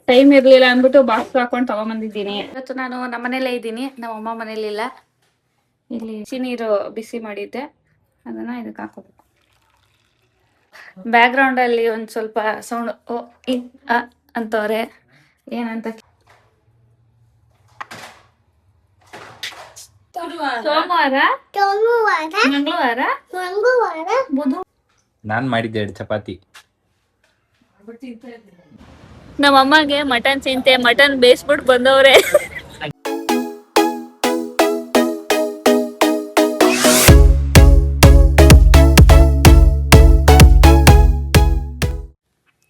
Time ಇರ್ಲಿಲ್ಲ ಅಂದ್ಬಿಟ್ಟು box ಹಾಕೊಂಡು ತಗೊಂಬಂದಿದ್ದೀನಿ. ಇವತ್ತು ನಾನು ನಮ್ಮನೇಲೇ ಇದ್ದೀನಿ, ನಮ್ಮ ಅಮ್ಮ ಮನೇಲಿಲ್ಲ. ಇಲ್ಲಿ ಬಿಸಿ ನೀರು ಬಿಸಿ ಮಾಡಿದ್ದೆ, ಅದನ್ನ ಇದಕ್ಕೆ ಹಾಕೋಬೇಕು. ಬ್ಯಾಕ್ ಗ್ರೌಂಡ್ ಅಲ್ಲಿ ಒಂದ್ ಸ್ವಲ್ಪ ಸೌಂಡ್ ಓ ಇ ಅ ಅಂತವ್ರೆ, ಏನಂತ. ಸೋಮವಾರ, ಮಂಗಳವಾರ, ಬುಧವಾರ ನಾನ್ ಮಾಡಿದ್ದೆ 2 ಚಪಾತಿ. ನಮ್ಮ ಅಮ್ಮಗೆ ಮಟನ್ ಚಿಂತೆ, ಮಟನ್ ಬೇಯಿಸ್ಬಿಟ್ಟು ಬಂದವ್ರೆ.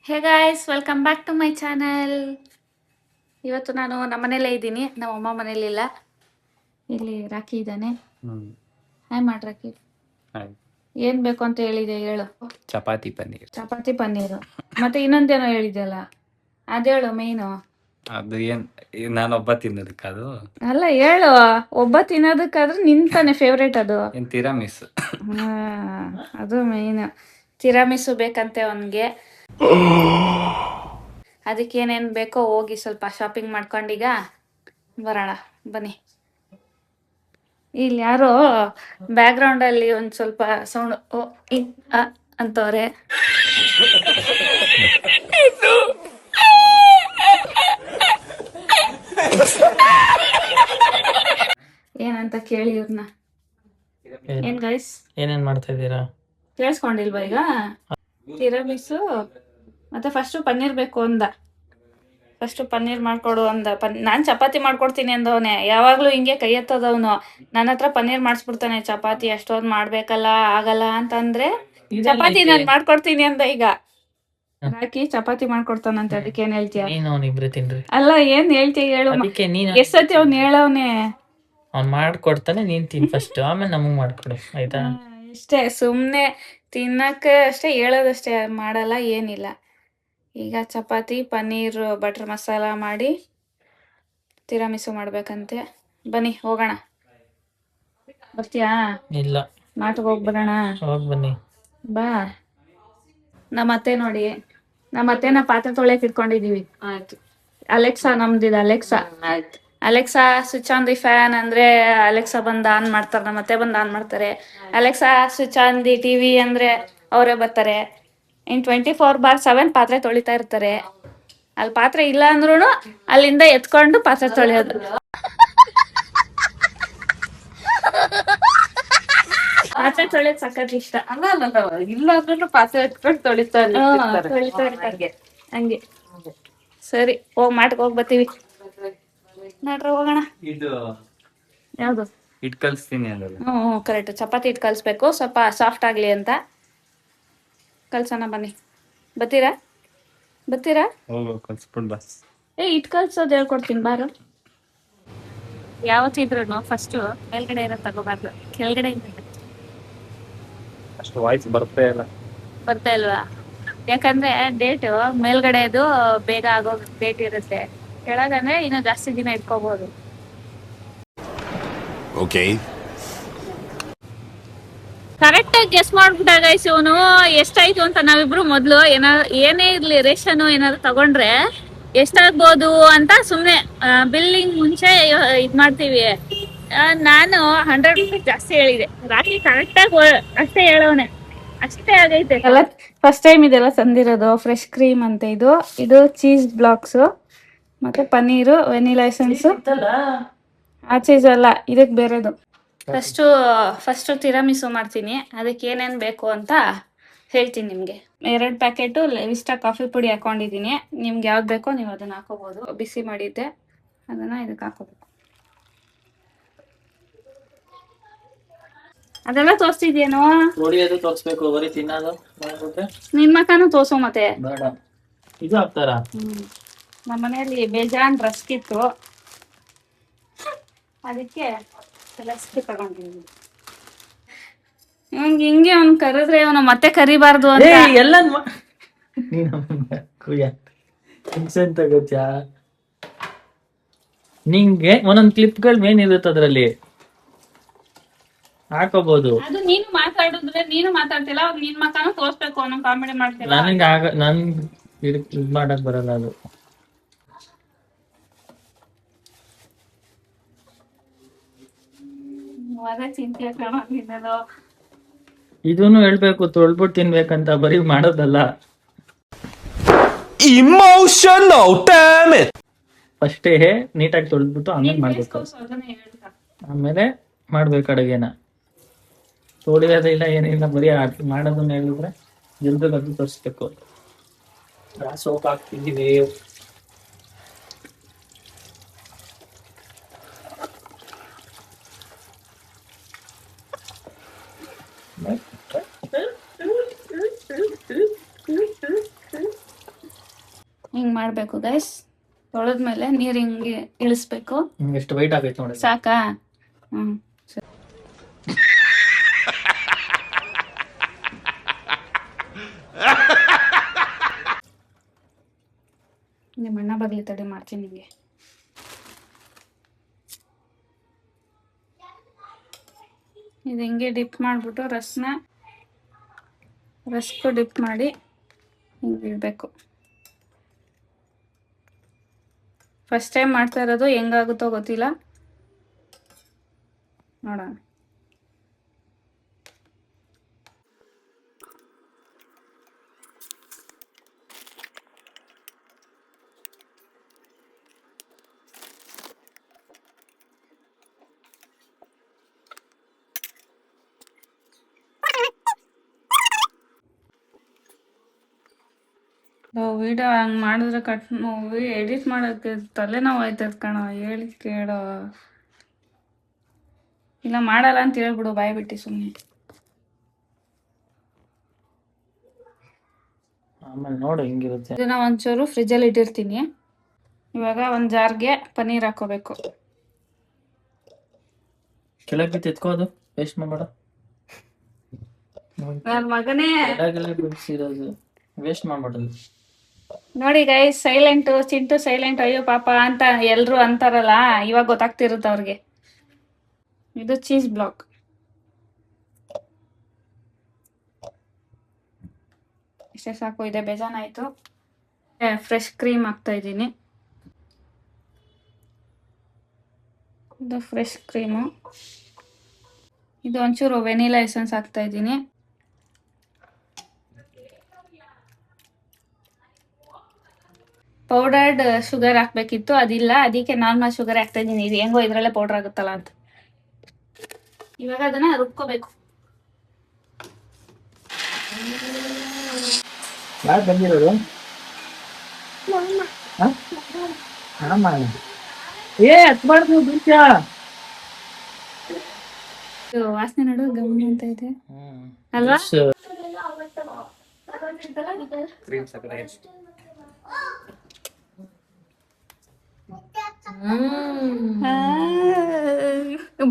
Hey guys, welcome back to my channel. ಇವತ್ತು ನಾನು ನಮ್ಮನೇಲೇ ಇದ್ದೀನಿ, ನಮ್ಮ ಅಮ್ಮ ಮನೇಲಿಲ್ಲ. ಇಲ್ಲಿ ರಾಕಿ ಇದ್ದಾನೆ. ಹಾಯ್ ಮಾಡ್ ರಾಕಿ. ಏನ್ ಬೇಕು ಅಂತ ಹೇಳಿದೆ ಹೇಳು. ಚಪಾತಿ ಪನ್ನೀರು ಮತ್ತೆ ಇನ್ನೊಂದೇನೋ ಹೇಳಿದೆಲ್ಲ, ಅದೇಳು ಮೇಯ್ನು. ಅದು ಏನ್ ನಾನೊಬ್ಬ ತಿನ್ನೋದಕ್ಕೆ ಅದು ಅಲ್ಲ ಹೇಳು, ಒಬ್ಬ ತಿನ್ನೋದಕ್ಕಾದ್ರೆ ನಿನ್ ತಾನೆ ಫೇವ್ರೇಟ್ ಅದು. ಏನ್ ತಿರಾಮಿಸ್. ಅದು ಮೇಯ್ನ್. ತಿರಾಮಿಸು ಬೇಕಂತೆ ಅವನ್ಗೆ. ಅದಕ್ಕೆ ಏನೇನ್ ಬೇಕೋ ಹೋಗಿ ಸ್ವಲ್ಪ ಶಾಪಿಂಗ್ ಮಾಡ್ಕೊಂಡೀಗ ಬರೋಣ ಬನ್ನಿ. ಇಲ್ಲಿ ಯಾರೋ ಬ್ಯಾಕ್ ಗ್ರೌಂಡ್ ಅಲ್ಲಿ ಒಂದ್ ಸ್ವಲ್ಪ ಸೌಂಡ್ ಓ ಇ ಅ ಅಂತವ್ರೆ. ಏನಂತ ಕೇಳಿ ಇವ್ರನ್ನ. ಏನ್ ಗೈಸ್, ಏನೇನ್ ಮಾಡ್ತಾ ಇದ್ದೀರಾ? ಕೇಳಿಸ್ಕೊಂಡಿಲ್ವಾ ಈಗ? ತಿರಾಮಿಸು ಮತ್ತೆ ಫಸ್ಟ್ ಪನ್ನೀರ್ ಬೇಕು ಅಂದ. ಫಸ್ಟ್ ಪನ್ನೀರ್ ಮಾಡ್ಕೊಡು ಅಂದ. ನಾನ್ ಚಪಾತಿ ಮಾಡ್ಕೊಡ್ತೀನಿ ಅಂದವನೆ. ಯಾವಾಗ್ಲೂ ಹಿಂಗೆ ಕೈ ಎತ್ತದವನು. ನನ್ನ ಹತ್ರ ಪನ್ನೀರ್ ಮಾಡಿಸ್ಬಿಡ್ತಾನೆ. ಚಪಾತಿ ಅಷ್ಟೊಂದ್ ಮಾಡ್ಬೇಕಲ್ಲ, ಆಗಲ್ಲ ಅಂತಂದ್ರೆ ಚಪಾತಿ ನಾನ್ ಮಾಡ್ಕೊಡ್ತೀನಿ ಅಂದ. ಈಗ ಹಾಕಿ ಚಪಾತಿ ಮಾಡ್ಕೊಡ್ತಾನಂತೆ. ಅದಕ್ಕೆ ಏನ್ ಹೇಳ್ತೀಯ? ಅಲ್ಲ ಏನ್ ಹೇಳ್ತೀಯ ಹೇಳು. ಎಷ್ಟತಿ ಅವ್ನ್ ಹೇಳವ್ನೆ. ಅವ್ನ್ ಮಾಡ್ಕೊಡ್ತಾನೆ, ನೀನ್ ತಿನ್ ಫಸ್ಟ್, ಆಮೇಲೆ ನಮಗ್ ಮಾಡ್ಕೊಡು ಆಯ್ತಾ? ಇಷ್ಟೇ, ಸುಮ್ನೆ ತಿನ್ನಕ್ಕೆ ಅಷ್ಟೇ ಹೇಳೋದಷ್ಟೇ, ಮಾಡಲ್ಲ ಏನಿಲ್ಲ. ಈಗ ಚಪಾತಿ ಪನ್ನೀರ್ ಬಟರ್ ಮಸಾಲ ಮಾಡಿ ತಿರಾಮಿಸು ಮಾಡ್ಬೇಕಂತೆ. ಬನ್ನಿ ಹೋಗೋಣ. ಬರ್ತೀಯಾ? ಇಲ್ಲ, ಮಾಟಕ್ಕೆ ಹೋಗ್ಬರೋಣ. ಹೋಗ್ ಬನ್ನಿ. ಬಾ. ನಮ್ಮ ಅತ್ತೆ ನೋಡಿ, ನಮ್ಮ ಅತ್ತೆನ ಪಾತ್ರೆ ತೊಳೆಯಕ್ ಇಟ್ಕೊಂಡಿದೀವಿ. ಅಲೆಕ್ಸಾ ನಮ್ದಿದ. Alexa switch on the fan ಅಂದ್ರೆ ಅಲೆಕ್ಸಾ ಬಂದ್ ಆನ್ ಮಾಡ್ತಾರೆ. ನಮ್ಮ ಅತ್ತೆ ಬಂದ್ ಆನ್ ಮಾಡ್ತಾರೆ. Alexa switch on the TV ಅಂದ್ರೆ ಅವರೇ ಬರ್ತಾರೆ. ಇನ್ 24/7 ಪಾತ್ರೆ ತೊಳಿತಾ ಇರ್ತಾರೆ. ಅಲ್ಲಿ ಪಾತ್ರೆ ಇಲ್ಲ ಅಂದ್ರೂ ಅಲ್ಲಿಂದ ಎತ್ಕೊಂಡು ಪಾತ್ರೆ ತೊಳೆಯೋದು. ಪಾತ್ರೆ ತೊಳೆಯೋದು ಸಖತ್ ಇಷ್ಟ. ಇಲ್ಲ ಅಂದ್ರೂ ಪಾತ್ರೆ ಎತ್ಕೊಂಡು ತೊಳಿತಾ ಇರ್ತಾರೆ ಹಂಗೆ. ಸರಿ, ಹೋಗ್ ಮಾಟಕ್ ಹೋಗ್ ಬರ್ತೀವಿ. ನಡ್ರ ಹೋಗೋಣ. ಇದು ಯಾವ್ದು? ಇಟ್ ಕಲ್ಸ್ತೀನಿ ಅಂದ್ರೆ. ಕರೆಕ್ಟ್. ಚಪಾತಿ ಇಟ್ಟು ಕಲ್ಸ್ಬೇಕು, ಸ್ವಲ್ಪ ಸಾಫ್ಟ್ ಆಗ್ಲಿ ಅಂತ. ಕಲ್ಸೋಣ ಬನ್ನಿ. ಬರ್ತೀರಾ? ಹೋಗೋ ಕಲ್ಸ್ಬಿಡ್ ಬಸ್. ಇಟ್ ಕಲ್ಸೋದು ಹೇಳ್ಕೊಡ್ತೀನಿ ಬಾರು. ಯಾವತ್ತಿದ್ರು ಫಸ್ಟ್ ಮೇಲ್ಗಡೆ ಇರೋದು ತಗೋಬಾರ್ದು, ಕೆಳಗಡೆ ಅಷ್ಟು ವಾಯ್ಸ್ ಬರ್ತಾ ಇಲ್ವಾ? ಯಾಕಂದ್ರೆ ಡೇಟ್ ಮೇಲ್ಗಡೆದು ಬೇಗ ಆಗೋ ಡೇಟ್ ಇರುತ್ತೆ, ಕೆಳಗಂದ್ರೆ ಇನ್ನು ಜಾಸ್ತಿ ದಿನ ಇಟ್ಕೋಬಹುದು. ಕರೆಕ್ಟ್ ಆಗಿ ಗೆಸ್ ಮಾಡ್ಬಿಟ್ಟ ಗೈಸ್ ಇವನು. ಎಷ್ಟಾಯ್ತು ಅಂತ ನಾವಿಬ್ರು ಮೊದ್ಲು ಏನೇ ಇರ್ಲಿ ರೇಷನ್ ಏನಾದ್ರು ತಗೊಂಡ್ರೆ ಎಷ್ಟಾಗ್ಬೋದು ಅಂತ ಸುಮ್ನೆ ಬಿಲ್ಲಿಂಗ್ ಮುಂಚೆ ಇದ್ ಮಾಡ್ತೀವಿ. ನಾನು 100 ರೂಪೀಸ್ ಜಾಸ್ತಿ ಹೇಳಿದೆ. ರಾತ್ರಿ ಕರೆಕ್ಟ್ ಆಗಿ ಅಷ್ಟೇ ಹೇಳೋನೆ, ಅಷ್ಟೇ ಆಗೈತೆ. ಫಸ್ಟ್ ಟೈಮ್ ಇದೆಲ್ಲ ತಂದಿರೋದು. ಫ್ರೆಶ್ ಕ್ರೀಮ್ ಅಂತ ಇದು ಚೀಸ್ ಬ್ಲಾಕ್ಸ್, ಮತ್ತೆ ಪನ್ನೀರು, ವೆನಿಲಾ ಎಸೆನ್ಸ್. ಆ ಚೀಸ್ ಅಲ್ಲ, ಇದಕ್ ಬೇರೆದು. ಫಸ್ಟ್ ತಿರಾಮಿಸು ಮಾಡ್ತೀನಿ. ಅದಕ್ಕೆ ಏನೇನ್ ಬೇಕು ಅಂತ ಹೇಳ್ತೀನಿ ನಿಮ್ಗೆ. 2 ಪ್ಯಾಕೆಟ್ ಲೆವಿಸ್ಟಾ ಕಾಫಿ ಪುಡಿ ಹಾಕೊಂಡಿದೀನಿ. ನಿಮ್ಗೆ ಯಾವ್ದು ಬೇಕೋ ನೀವು ಅದನ್ನ ಹಾಕೋಬಹುದು. ಬಿಸಿ ಮಾಡಿದ್ದೆ, ಅದನ್ನ ಇದಕ್ಕೆ ಹಾಕೋಬೇಕು. ಅದೆಲ್ಲ ತೋರಿಸ್ತಿದ್ಯೇನೋ? ಹೊಡಿಯೋದು ತೋರಿಸ್ಬೇಕು, ಬರೀ ತಿನ್ನೋದು ನಿನ್ ಮಕ್ಕನು ತೋರ್ಸೋ ಮತ್ತೆ. ಬೇಡ, ಇದು ಹಾಕ್ತಾರ. ನಮ್ಮ ಮನೆಯಲ್ಲಿ ಬೇಜಾನ್ ರಸ್ಕ್ ಇತ್ತು, ಅದಕ್ಕೆ ರಸ್ಕ್ ತಗೊಂಡಿದ್ದೀನಿ. ಹಿಂಗೆ ಅವ್ನು ಕರೆದ್ರೆ ಅವನು ಮತ್ತೆ ಕರಿಬಾರ್ದು ಅಂತ ಎಲ್ಲ ತಗೋತ್ಯಾ. ನಿಂಗೆ ಒಂದೊಂದ್ ಕ್ಲಿಪ್ಗಳು ಮೇನ್ ಇರುತ್ತೆ, ಅದ್ರಲ್ಲಿ ಹಾಕೋಬಹುದು. ಅದು ನೀನು ಮಾತಾಡಿದ್ರೆ ನೀನು ಮಾತಾಡ್ತಿಲ್ಲ, ಅವಾಗ ನಿನ್ ಮಕ್ಕನು ತೋರ್ಸ್ಬೇಕು ಅನ್ನೋ ಕಾಮಿಡಿ ಮಾಡ್ತಿಲ್ಲ. ನನ್ ಇದ್ ಮಾಡಕ್ ಬರಲ್ಲ ಅದು. ಅದೇ ಚಿಂತೆ ಕಣ ನಿನ್ನದು. ಇದೂನು ಹೇಳ್ಬೇಕು ತೊಳ್ಬಿಟ್ಟು ತಿನ್ಬೇಕಂತ, ಬರೀ ಮಾಡೋದಲ್ಲ. Emotional, damn it! ಫಸ್ಟೇ ನೀಟಾಗಿ ತೊಳೆದ್ಬಿಟ್ಟು ಆಮೇಲೆ ಮಾಡ್ಬೇಕು. ಅದನ್ನೇ ಹೇಳ್ತಾ. ಆಮೇಲೆ ಮಾಡ್ಬೇಕು ಅಡುಗೆನ. ತೊಳಿಯೋದಿಲ್ಲ ಏನಿಲ್ಲ, ಬರೀ ಮಾಡೋದನ್ನ ಹೇಳಿದ್ರೆ ಜಲ್ದಿ ಅದು ತೋರಿಸ್ಬೇಕು. ಸೋಪ್ ಹಾಕ್ತಿದ್ದೀವಿ. ಹಿಂಗ್ ಮಾಡ್ಬೇಕು ಗೈಸ್. ತೊಳೆದ್ಮೇಲೆ ನೀರ್ ಹಿಂಗೆ ಇಳಿಸ್ಬೇಕು. ಎಷ್ಟು ವೈಟ್ ಆಗೈತೆ ನೋಡಿ. ಸಾಕಾ? ಹ್ಮ್. ನಿಮ್ಮ ಅಣ್ಣ ಬರ್ಲಿ ತಡಿ, ಮಾಡ್ತೀನಿ ನಿಂಗೆ. ಇದು ಹಿಂಗೆ ಡಿಪ್ ಮಾಡಿಬಿಟ್ಟು ರಸ್ಕು ಡಿಪ್ ಮಾಡಿ ಹಿಂಗೆ ಇಡಬೇಕು. ಫಸ್ಟ್ ಟೈಮ್ ಮಾಡ್ತಾ ಇರೋದು, ಹೆಂಗಾಗುತ್ತೋ ಗೊತ್ತಿಲ್ಲ, ನೋಡೋಣ. ವಿಡಿಯೋ ಹಂಗೆ ಮಾಡಿದ್ರೆ ಎಡಿಟ್ ಮಾಡೋಕ್ಕೆ ತಲೆನೋವು ಆಯ್ತದ ಕಣ. ಹೇಳಿ ಕೇಳೋ, ಇಲ್ಲ ಮಾಡಲ್ಲ ಅಂತ ಹೇಳ್ಬಿಡು, ಬಾಯ್ ಬಿಟ್ಟು ಸುಮ್ಮನೆ. ಆಮೇಲೆ ನೋಡು ಹೆಂಗಿರುತ್ತೆ. ಇದನ್ನ ಒಂಚೂರು ಫ್ರಿಜ್ಜಲ್ಲಿ ಇಟ್ಟಿರ್ತೀನಿ. ಇವಾಗ ಒಂದು ಜಾರ್ಗೆ ಪನ್ನೀರ್ ಹಾಕೋಬೇಕು. ಕೆಳಗೆ ಎತ್ಕೋದು, ವೇಸ್ಟ್ ಮಾಡಬೇಡ. ನನ್ನ ಮಗನೇ ಕೆಳಗೆಲ್ಲ ಬಿಡಿಸಿರೋದು ವೇಸ್ಟ್ ಮಾಡ್ಬಿಡೋದು. ನೋಡಿ ಗೈಸ್, ಚಿಂಟು ಸೈಲೆಂಟ್, ಅಯ್ಯೋ ಪಾಪ ಅಂತ ಎಲ್ರು ಅಂತಾರಲ್ಲ, ಇವಾಗ ಗೊತ್ತಾಗ್ತಿರುತ್ತೆ ಅವ್ರಿಗೆ. ಇದು ಚೀಸ್ ಬ್ಲಾಕ್. ಇಷ್ಟೇ ಸಾಕು, ಇದೆ ಬೇಜಾನಾಯ್ತು. ಫ್ರೆಶ್ ಕ್ರೀಮ್ ಹಾಕ್ತಾ ಇದ್ದೀನಿ. ಇದು ಫ್ರೆಶ್ ಕ್ರೀಮು. ಇದು ಒಂಚೂರು ವೆನಿಲಾ ಎಸೆನ್ಸ್ ಹಾಕ್ತಾ ಇದ್ದೀನಿ. ಪೌಡರ್ಡ್ ಶುಗರ್ ಹಾಕ್ಬೇಕಿತ್ತು, ಅದಿಲ್ಲ, ಅದಕ್ಕೆ ನಾರ್ಮಲ್ ಶುಗರ್ ಹಾಕ್ತಾ ಇದ್ದೀನಿ. ಇದು ಹೆಂಗೋ ಇದ್ರಲ್ಲೇ ಪೌಡರ್ ಆಗುತ್ತಲ್ಲ ಅಂತ. ಇವಾಗ ಅದನ್ನ ರುಬ್ಕೋಬೇಕು. ಯಾರು ಬಂದಿರೋದು? ಹತ್ಬಾರ್ದು ಬೀಚ. ವಾಸನೆ ನೋಡು, ಗಮ್ ಅಂತ ಇದೆ ಅಲ್ವಾ? ಕ್ರೀಮ್ ಸಕ್ಕರೆ ಎಷ್ಟು?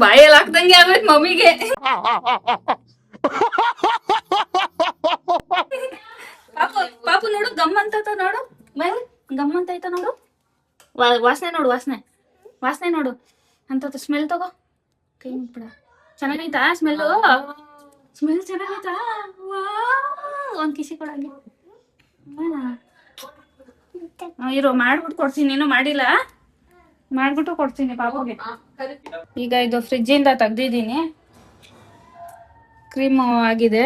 ಬಾಯಲ್ಲಿ ಹಾಕ್ದಂಗೆ ಆಗ್ಬೇಕು ಮಮ್ಮಿಗೆ. ಪಾಪು ನೋಡು, ಗಮ್ ಅಂತ ನೋಡು, ಗಮ್ ಅಂತ ಐತ ನೋಡು. ವಾಸನೆ ನೋಡು, ವಾಸನೆ ನೋಡು ಅಂತ. ಸ್ಮೆಲ್ ತಗೋ, ಕೈ ಬಿಡ. ಚೆನ್ನಾಗೈತಾ ಸ್ಮೆಲ್ಲು? ಸ್ಮೆಲ್ ಚೆನ್ನಾಗೈತಾ? ಒಂದ್ ಕಿಸಿ ಕೊಡಂಗೆ ಇರೋ, ಮಾಡ್ಬಿಟ್ಟು ಕೊಡ್ತೀನಿ. ನೀನು ಮಾಡಿಲ್ಲ, ಮಾಡ್ಬಿಟ್ಟು ಕೊಡ್ತೀನಿ ಪಾಪುಗೆ. ಈಗ ಇದು ಫ್ರಿಜ್ಜಿಂದ ತೆಗ್ದಿದ್ದೀನಿ. ಕ್ರೀಮ್ ಆಗಿದೆ,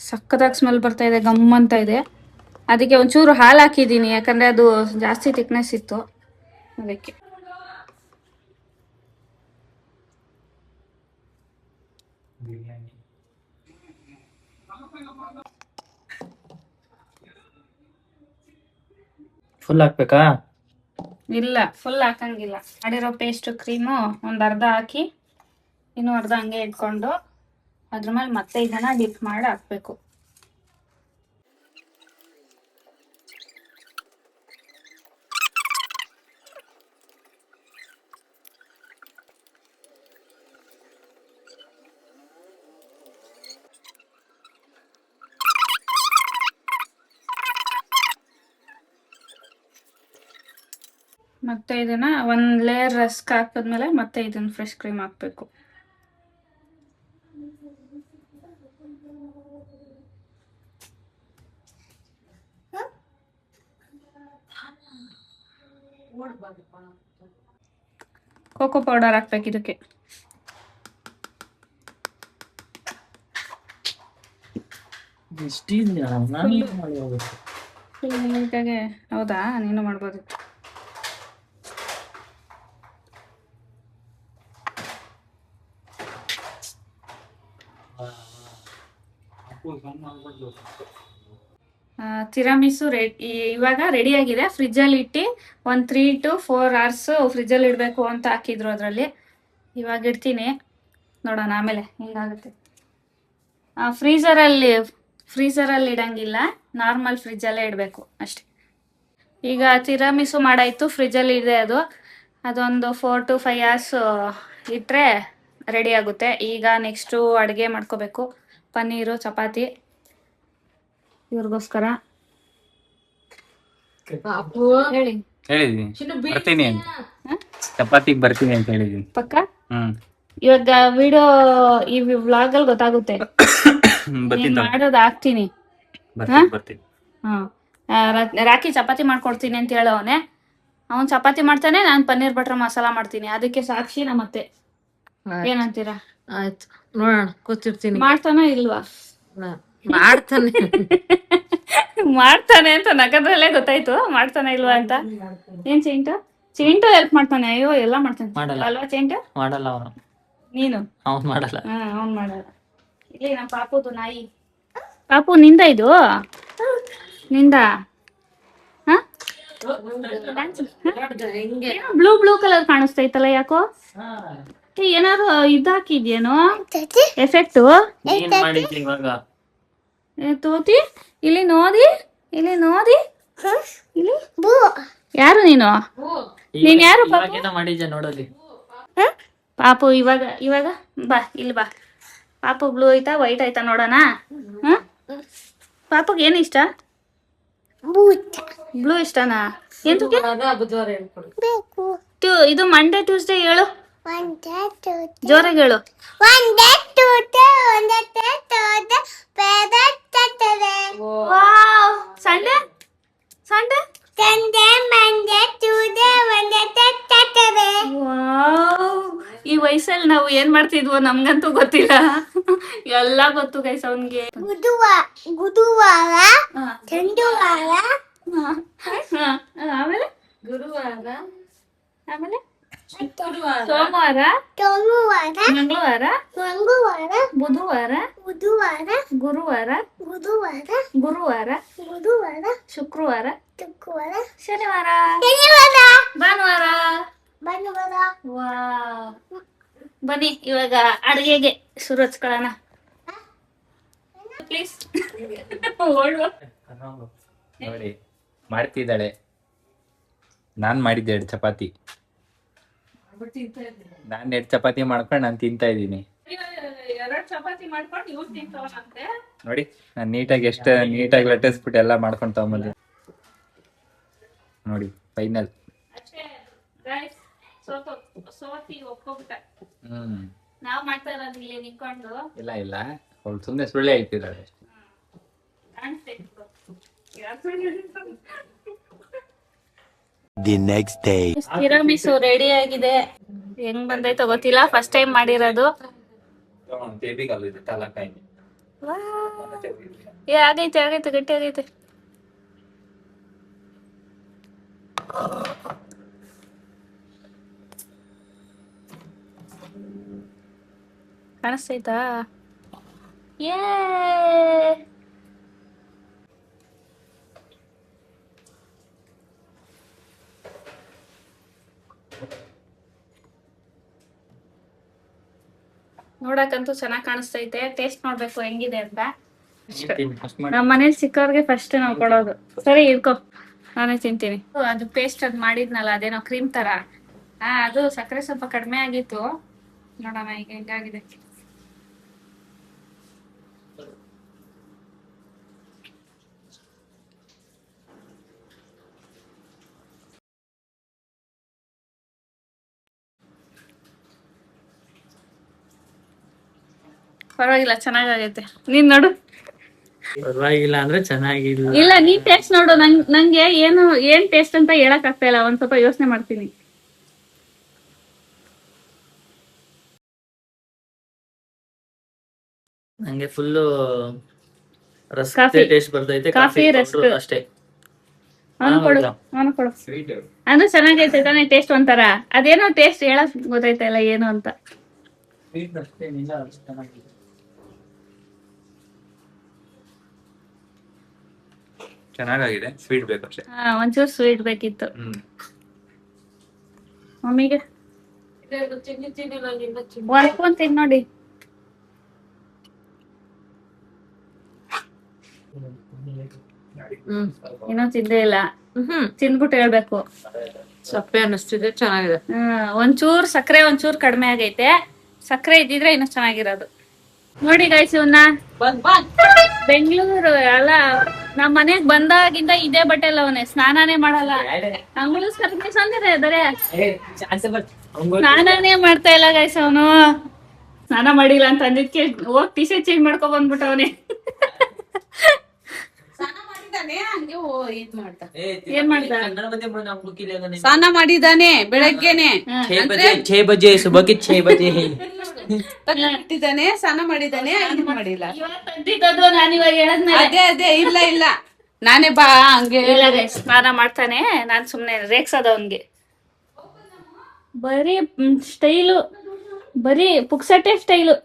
ಸಕ್ಕತ್ತಾಗಿ ಸ್ಮೆಲ್ ಬರ್ತಾ ಇದೆ, ಗಮ್ ಅಂತ ಇದೆ. ಅದಕ್ಕೆ ಒಂಚೂರು ಹಾಲು ಹಾಕಿದ್ದೀನಿ, ಯಾಕಂದ್ರೆ ಅದು ಜಾಸ್ತಿ ಥಿಕ್ನೆಸ್ ಇತ್ತು ಅದಕ್ಕೆ. ಫುಲ್ ಹಾಕ್ಬೇಕಾ? ಇಲ್ಲ, ಫುಲ್ ಹಾಕಂಗಿಲ್ಲ. ಮಾಡಿರೋ ಪೇಸ್ಟ್ ಕ್ರೀಮು ಒಂದು ಅರ್ಧ ಹಾಕಿ, ಇನ್ನೂ ಅರ್ಧ ಹಂಗೆ ಇಟ್ಕೊಂಡು ಅದ್ರ ಮೇಲೆ ಮತ್ತೆ ಇದನ್ನ ಡಿಪ್ ಮಾಡಿ ಹಾಕ್ಬೇಕು. ಮತ್ತೆ ಇದನ್ನ ಒಂದ್ ಲೇಯರ್ ರಸ್ಕ್ ಹಾಕಿದ್ಮೇಲೆ ಮತ್ತೆ ಇದನ್ನ ಫ್ರೆಶ್ ಕ್ರೀಮ್ ಹಾಕ್ಬೇಕು. ಕೋಕೋ ಪೌಡರ್ ಹಾಕ್ಬೇಕು ಇದಕ್ಕೆ. ಇಷ್ಟಿದ್ಯಾ? ನಾನು ಇದು ಮಾಡ್ಬೋದು. ಫುಲ್ ನೀಟಾಗೆ. ಹೌದಾ, ನೀನು ಮಾಡ್ಬೋದು. ತಿರಾಮಿಸು ಇವಾಗ ರೆಡಿ ಆಗಿದೆ. ಫ್ರಿಜ್ಜಲ್ಲಿ ಇಟ್ಟು ಒಂದು 3 to 4 hours ಫ್ರಿಜ್ಜಲ್ಲಿ ಇಡಬೇಕು ಅಂತ ಹಾಕಿದ್ರು ಅದರಲ್ಲಿ. ಇವಾಗ ಇಡ್ತೀನಿ, ನೋಡೋಣ ಆಮೇಲೆ ಹೆಂಗಾಗುತ್ತೆ. ಫ್ರೀಸರಲ್ಲಿ ಇಡಂಗಿಲ್ಲ, ನಾರ್ಮಲ್ ಫ್ರಿಜ್ಜಲ್ಲೇ ಇಡಬೇಕು ಅಷ್ಟೇ. ಈಗ ತಿರಾಮಿಸು ಮಾಡಾಯಿತು, ಫ್ರಿಜ್ಜಲ್ಲಿ ಇದೆ ಅದು. ಅದೊಂದು 4 to 5 hours ಇಟ್ಟರೆ ರೆಡಿ ಆಗುತ್ತೆ. ಈಗ ನೆಕ್ಸ್ಟು ಅಡುಗೆ ಮಾಡ್ಕೋಬೇಕು. ಪನ್ನೀರು, ಚಪಾತಿ ಇವ್ರಿಗೋಸ್ಕರ. ಹೇಳಿ. ಹೇಳಿದೀನಿ ಬರ್ತೀನಿ ಅಂತ, ಚಪಾತಿಗೆ ಬರ್ತೀನಿ ಅಂತ ಹೇಳಿದೀನಿ. ಪಕ್ಕ ಇವಾಗ ವಿಡಿಯೋ ಈ ವ್ಲಾಗಲ್ಲಿ ಗೊತ್ತಾಗುತ್ತೆ. ಬರ್ತೀನಿ ಮಾಡೋದು ಹಾಕ್ತೀನಿ. ಬರ್ತೀನಿ. ರಾಕಿ ಚಪಾತಿ ಮಾಡ್ಕೊಡ್ತೀನಿ ಅಂತ ಹೇಳವನೆ. ಅವನ್ ಚಪಾತಿ ಮಾಡ್ತಾನೆ, ನಾನು ಪನ್ನೀರ್ ಬಟರ್ ಮಸಾಲ ಮಾಡ್ತೀನಿ. ಅದಕ್ಕೆ ಸಾಕ್ಷಿ ನಮ್ಮತ್ತೆ. ಏನಂತೀರಾ? ಆಯ್ತು, ನೋಡೋಣ, ಕೂತಿರ್ತೀನಿ. ಮಾಡ್ತಾನ ಇಲ್ವಾ? ಮಾಡ್ತಾನೆ. ಮಾಡ್ತಾನೆ ಅಂತ ನಗದ್ರಲ್ಲೇ ಗೊತ್ತಾಯ್ತು, ಮಾಡ್ತಾನೆ ಇಲ್ವಾ ಅಂತ. ಏನ್ ಚಿಂಟು ಹೆಲ್ಪ್ ಮಾಡ್ತಾನೆ. ಅಯ್ಯೋ, ಎಲ್ಲ ಮಾಡ್ತಾನೆ ಅಲ್ವಾ ಚಿಂಟು? ಮಾಡಲ್ಲ ಅವನು. ನೀನು? ಅವ್ನು ಮಾಡಲ್ಲ. ಅವ್ನು ಮಾಡಲ್ಲ. ಇಲ್ಲಿ ನಮ್ಮ ಪಾಪುದು ನಾಯಿ. ಪಾಪು ನಿಂದ ಇದು? ನಿಂದ? ಬ್ಲೂ ಕಲರ್ ಕಾಣಿಸ್ತೈತಲ್ಲ, ಯಾಕೋ? ಏನಾರು ಇದಾಕಿದ್ಯೇನೋ ಎಫೆಕ್ಟು? ಏನ್ ಮಾಡಿದ್ದೆ ಇವಾಗ? ತೋತಿ ಇಲ್ಲಿ ನೋಡಿ, ಇಲ್ಲಿ ಯಾರು ನೀನು? ನೀನ್ ಯಾರು ಪಾಪು? ಏನೋ ಮಾಡಿದ್ಯಾ ನೋಡಲಿ. ಪಾಪು ಇವಾಗ ಬಾ, ಇಲ್ಲಿ ಬಾ. ಪಾಪು ಬ್ಲೂ ಐತಾ ವೈಟ್ ಐತಾ ನೋಡೋಣ. ಪಾಪುಗೆ ಏನು ಇಷ್ಟ? ಬ್ಲೂ ಇಷ್ಟನಾ? ಎಂತಕ್ಕೆ? ಬುಧವಾರ ಹೇಳ್ಕೊಡು. ಇದು ಮಂಡೇ ಟ್ಯೂಸ್ಡೇ ಹೇಳು, ಜೋರಾಗಿ ಹೇಳು. ಸಂಡೇ ಈ ವಯಸ್ಸಲ್ಲಿ ನಾವು ಏನ್ ಮಾಡ್ತಿದ್ವೋ ನಮ್ಗಂತೂ ಗೊತ್ತಿಲ್ಲ. ಎಲ್ಲ ಗೊತ್ತು ಗೈಸ್ ಅವನ್ಗೆ. ಗುರುವಾರ ಆಮೇಲೆ ಗುರುವಾರ, ಆಮೇಲೆ ಸೋಮವಾರ, ಮಂಗಳವಾರ, ಬುಧವಾರ, ಗುರುವಾರ, ಗುರುವಾರ, ಶುಕ್ರವಾರ, ಶನಿವಾರ, ಭಾನುವಾರ. ವಾವ್. ಬನ್ನಿ ಇವಾಗ ಅಡುಗೆಗೆ ಶುರು ಹಚ್ಕೊಳ್ಳೋಣ ಪ್ಲೀಸ್. ನೋಡಿ ಮಾಡ್ತಿದ್ದಾಳೆ. ನಾನ್ ಮಾಡಿದ್ದೆ 2 ಚಪಾತಿ. ನಾನ್ 2 ಚಪಾತಿ ಮಾಡ್ಕೊಂಡು ನಾನು ತಿಂತಾ ಇದ್ದೀನಿ. 2 ಚಪಾತಿ ಮಾಡ್ಕೊಂಡು ಇವ್ರು ತಿಂತವನಂತೆ. ನೋಡಿ ನಾನು ನೀಟಾಗಿ ಲಟ್ಟಿಸ್ಬಿಟ್ಟು ಎಲ್ಲ ಮಾಡ್ಕೊಂಡು ತಗೊಂಬಂದೆ. ನೋಡಿ ಫೈನಲ್. ಅಷ್ಟೇ ಗೈಸ್, ಸೋತಿ ಒಪ್ಕೊಬಿಟ್ಟ. ಹ್ಮ್ ನಾವ್ ಮಾಡ್ತಾ ಇರೋದು ಇಲ್ಲಿ ನಿಂತ್ಕೊಂಡು. ಇಲ್ಲ ಅವ್ಳು ಸುಮ್ಮನೆ ಸುಳ್ಳೆ ಹೇಳ್ತಿದ್ದಾಳೆ. The next day. ತಿರಾಮಿಸು ರೆಡಿ ಆಗಿದೆ. ಹೆಂಗ್ ಬಂದೈತೋ ಗೊತ್ತಿಲ್ಲ, ಫಸ್ಟ್ ಟೈಮ್ ಮಾಡಿರೋದು. ಆಗೈತೆ ಗಟ್ಟಿ ಆಗೈತೆ. ಕಾಣಿಸ್ತೈತಾ? ಯೇ ನೋಡಕ್ಕಂತೂ ಚೆನ್ನಾಗಿ ಕಾಣಿಸ್ತೈತೆ. ಟೇಸ್ಟ್ ನೋಡ್ಬೇಕು ಹೆಂಗಿದೆ ಅಂತ. ನಮ್ಮ ಮನೇಲಿ ಚಿಕ್ಕವ್ರಿಗೆ ಫಸ್ಟ್ ನಾವು ಕೊಡೋದು. ಸರಿ ಇಡ್ಕೊ, ನಾನೇ ತಿಂತೀನಿ. ಅದು ಪೇಸ್ಟ್ ಅದು ಮಾಡಿದ್ನಲ್ಲ, ಅದೇನೋ ಕ್ರೀಮ್ ತರ. ಅದು ಸಕ್ಕರೆ ಸ್ವಲ್ಪ ಕಡಿಮೆ ಆಗಿತ್ತು. ನೋಡೋಣ ಈಗ ಹೆಂಗಾಗಿದೆ. ಪರವಾಗಿಲ್ಲ, ಚೆನ್ನಾಗೈತೆ. ನೀನ್ ನೋಡು. ಪರವಾಗಿಲ್ಲ ಅಂದ್ರೆ ಚೆನ್ನಾಗಿಲ್ಲ. ಇಲ್ಲ, ನೀನ್ ಟೇಸ್ಟ್ ನೋಡು. ನಂಗೆ ಏನ್ ಟೇಸ್ಟ್ ಅಂತ ಹೇಳಕ್ ಆಗ್ತಾ ಇಲ್ಲ. ಒಂದ್ ಸ್ವಲ್ಪ ಯೋಚನೆ ಮಾಡ್ತೀನಿ. ನಂಗೆ ಫುಲ್ಲು ರಸ್ತೆ ಕಾಫಿ. ಟೇಸ್ಟ್ ಬರ್ತೈತೆ, ಕಾಫಿ, ಕಾಫಿ ರಸ್ಕ್. ಪೌಡ್ರು ಅಷ್ಟೇ. ಅವನು ಕೊಡು, ಹೌದಾ? ಅವನು ಕೊಡು. ಅಂದ್ರೆ ಚೆನ್ನಾಗೈತೆ ತಾನೇ ಟೇಸ್ಟ್ ಒಂಥರ. ಅದೇನೋ ಟೇಸ್ಟ್ ಹೇಳಕ್ ಗೊತ್ತೈತಾ ಇಲ್ಲ ಏನು ಅಂತ. ಸ್ವೀಟ್ ಅಷ್ಟೇನಿಲ್ಲ, ಅಷ್ಟು ಚೆನ್ನಾಗಿದೆ. ಚೆನ್ನಾಗಿದೆ, ಸ್ವೀಟ್ ಬೇಕಷ್ಟೇ. ಒಂಚೂರು ಸ್ವೀಟ್ ಬೇಕಿತ್ತು ಮಮ್ಮಿಗೆ. ಚಿನ್ನಿ ಚಿನ್ನಿ ನಂಗಿಂದ ಚಿನ್ನಿ. ಒಂದ್ ತಿನ್ ನೋಡಿ. ಇನ್ನೂ ತಿಂದೇ ಇಲ್ಲ, ತಿಂದ್ಬಿಟ್ಟು ಹೇಳ್ಬೇಕು. ಸಪ್ಪೆ ಅನ್ನಿಸ್ತಿದೆ, ಚೆನ್ನಾಗಿದೆ. ಒಂಚೂರ್ ಸಕ್ಕರೆ ಒಂಚೂರ್ ಕಡಿಮೆ ಆಗೈತೆ. ಸಕ್ಕರೆ ಇದ್ದಿದ್ರೆ ಇನ್ನೂ ಚೆನ್ನಾಗಿರೋದು. ನೋಡಿ ಗೈಸ್, ಇವನ್ನ ಬೆಂಗಳೂರು ಅಲ್ಲ, ನಮ್ ಮನೆಗ್ ಬಂದಾಗಿಂದ ಇದೇ ಬಟ್ಟೆ ಎಲ್ಲ ಅವನೇ, ಸ್ನಾನಾನೇ ಮಾಡಲ್ಲ. ಸ್ನಾನಾನೇ ಮಾಡ್ತಾ ಇಲ್ಲ ಗೈಸ್ ಅವನು. ಸ್ನಾನ ಮಾಡಿಲ್ಲ ಅಂತ ಅಂದಿದ್ಕೆ ಹೋಗ್ ಟಿ ಶರ್ಟ್ ಚೇಂಜ್ ಮಾಡ್ಕೊ ಬಂದ್ಬಿಟ್ಟವನೇ. ಏನ್ ಮಾಡ್ದ? ಸ್ನಾನ ಮಾಡಿದಾನೆ ಬೆಳಗ್ಗೆನೆ. 6 ಬಜೆ ಸುಬಹಿ 6 ಬಜೆ ಇಟ್ಟಿದ್ದಾನೆ, ಸ್ನಾನ ಮಾಡಿದಾನೆ, ಇದು ಮಾಡಿಲ್ಲ. ಇವತ್ತು ಅಂದಿದ್ದದು ನಾನು ಇವಾಗ ಹೇಳದ್ಮೇಲೆ. ಅದೇ ಇಲ್ಲ ನಾನೇ ಬಾ ಹಂಗೆ. ಇಲ್ಲ ಗೈಸ್, ಸ್ನಾನ ಮಾಡ್ತಾನೆ. ನಾನ್ ಸುಮ್ನೆ ರೇಗ್ಸೋದ ಅವನ್ಗೆ. ಬರೀ ಸ್ಟೈಲು, ಬರೀ ಪುಕ್ಸಟ್ಟೆ ಸ್ಟೈಲು.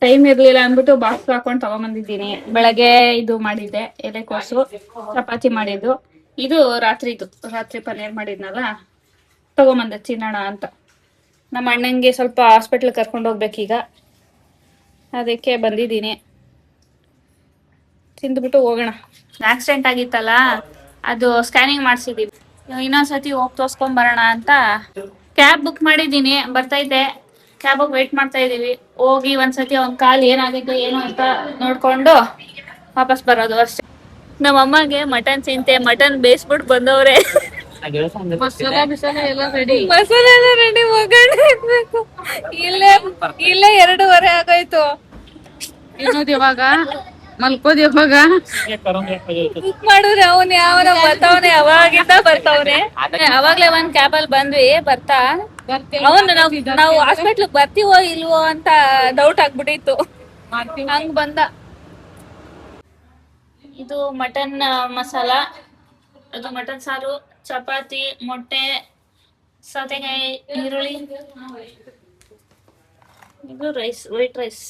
ಟೈಮ್ ಇರ್ಲಿಲ್ಲ ಅಂದ್ಬಿಟ್ಟು ಬಾಕ್ಸ್ ಹಾಕೊಂಡ್ ತಗೊಂಬಂದಿದ್ದೀನಿ. ಬೆಳಗ್ಗೆ ಇದು ಮಾಡಿದ್ದೆ, ಎಲೆಕೋಸು ಚಪಾತಿ ಮಾಡಿದ್ದು. ಇದು ರಾತ್ರಿ ಪನ್ನೀರ್ ಮಾಡಿದ್ನಲ್ಲ, ತಗೊಂಬಂದೆ ತಿನ್ನೋಣ ಅಂತ. ನಮ್ಮ ಅಣ್ಣಂಗೆ ಸ್ವಲ್ಪ ಹಾಸ್ಪಿಟ್ಲ್ ಕರ್ಕೊಂಡು ಹೋಗ್ಬೇಕೀಗ, ಅದಕ್ಕೆ ಬಂದಿದ್ದೀನಿ. ತಿಂದ್ಬಿಟ್ಟು ಹೋಗೋಣ. ಆಕ್ಸಿಡೆಂಟ್ ಆಗಿತ್ತಲ್ಲ, ಅದು ಸ್ಕ್ಯಾನಿಂಗ್ ಮಾಡಿಸಿದೀವಿ. ಇನ್ನೊಂದ್ಸತಿ ಹೋಗಿ ತೋರ್ಸ್ಕೊಂಡ್ ಬರೋಣ ಅಂತ ಕ್ಯಾಬ್ ಬುಕ್ ಮಾಡಿದ್ದೀನಿ. ಬರ್ತೈತೆ, ಕ್ಯಾಬ್ ವೇಟ್ ಮಾಡ್ತಾ ಇದೀವಿ. ಹೋಗಿ ಒಂದ್ಸತಿ ಅವ್ನ ಕಾಲ್ ಏನಾಗಿತ್ತು ಏನು ಅಂತ ನೋಡ್ಕೊಂಡು ವಾಪಸ್ ಬರೋದು ಅಷ್ಟೇ. ನಮ್ಮ ಅಮ್ಮಗೆ ಮಟನ್ ಚಿಂತೆ, ಮಟನ್ ಬೇಯಿಸ್ಬಿಟ್ಟು ಬಂದವ್ರೆ. ಮಸಾಲ ಬಿಸಾಲ ಎಲ್ಲ ರೆಡಿ. ಮಸಾಲೆ ಎಲ್ಲ ರೆಡಿ, ಒಗ್ಗರಣೆ ಇರ್ಬೇಕು. ಇಲ್ಲೇ 2:15 ಆಗೋಯ್ತು. ಇನ್ನೋದ್ ಯಾವಾಗ ಮಲ್ಕೋದ್ ಯಾವಾಗ? ಬುಕ್ ಮಾಡಿದ್ರೆ ಅವನ್ ಯಾವನ ಬರ್ತಾವನೆ, ಅವಾಗಿಂದ ಬರ್ತಾವನೆ. ಅವಾಗ್ಲೇ ಒಂದ್ ಕ್ಯಾಬಲ್ ಬಂದ್ವಿ. ಬರ್ತಾ ಅವನು ನಾವು ಹಾಸ್ಪಿಟ್ಲ್ ಬರ್ತೀವೋ ಇಲ್ವೋ ಅಂತ ಡೌಟ್ ಆಗ್ಬಿಟ್ಟಿತ್ತು. ಹಂಗ್ ಬಂದ. ಇದು ಮಟನ್ ಮಸಾಲ, ಅದು ಮಟನ್ ಸಾರು, ಚಪಾತಿ, ಮೊಟ್ಟೆ, ಸೌತೆಕಾಯಿ, ಈರುಳ್ಳಿ. ಇದು ರೈಸ್, ವೈಟ್ ರೈಸ್.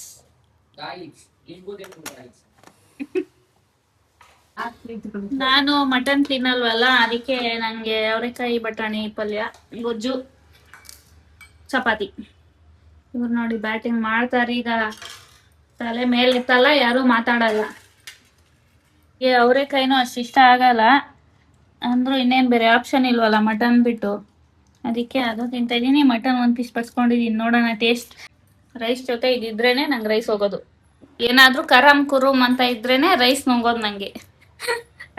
ನಾನು ಮಟನ್ ತಿನ್ನಲ್ವಲ್ಲ, ಅದಕ್ಕೆ ನಂಗೆ ಅವರೆಕಾಯಿ ಬಟಾಣಿ ಪಲ್ಯ, ಗೊಜ್ಜು, ಚಪಾತಿ. ಇವ್ರು ನೋಡಿ ಬ್ಯಾಟಿಂಗ್ ಮಾಡ್ತಾರೆ ಈಗ. ತಲೆ ಮೇಲಿತ್ತಲ್ಲ, ಯಾರು ಮಾತಾಡಲ್ಲ. ಅವರೆಕಾಯಿನೂ ಅಷ್ಟು ಇಷ್ಟ ಆಗಲ್ಲ ಅಂದ್ರು, ಇನ್ನೇನ್ ಬೇರೆ ಆಪ್ಷನ್ ಇಲ್ವಲ್ಲ ಮಟನ್ ಬಿಟ್ಟು. ಅದಕ್ಕೆ ಅದು ತಿಂತಾ ಇದೀನಿ. ಮಟನ್ ಒಂದ್ ಪೀಸ್ ಬಡ್ಸ್ಕೊಂಡಿದೀನಿ, ನೋಡೋಣ ಟೇಸ್ಟ್. ರೈಸ್ ಜೊತೆ ಇದಿದ್ರೇನೆ ನಂಗೆ ರೈಸ್ ಹೋಗೋದು. ಏನಾದ್ರೂ ಕರಮ್ ಕುರುಮ್ ಅಂತ ಇದ್ರೇನೆ ರೈಸ್ ನುಂಗೋದು ನಂಗೆ.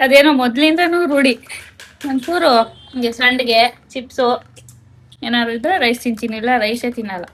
ಅದೇನೋ ಮೊದ್ಲಿಂದನೂ ರೂಢಿ. ಒಂಚೂರು ಹಿಂಗೆ ಸಂಡಿಗೆ, ಚಿಪ್ಸು ಏನಾದ್ರು ಇದ್ರೆ ರೈಸ್ ತಿಂತೀನಿ, ಇಲ್ಲ ರೈಸೇ ತಿನ್ನಲ್ಲ.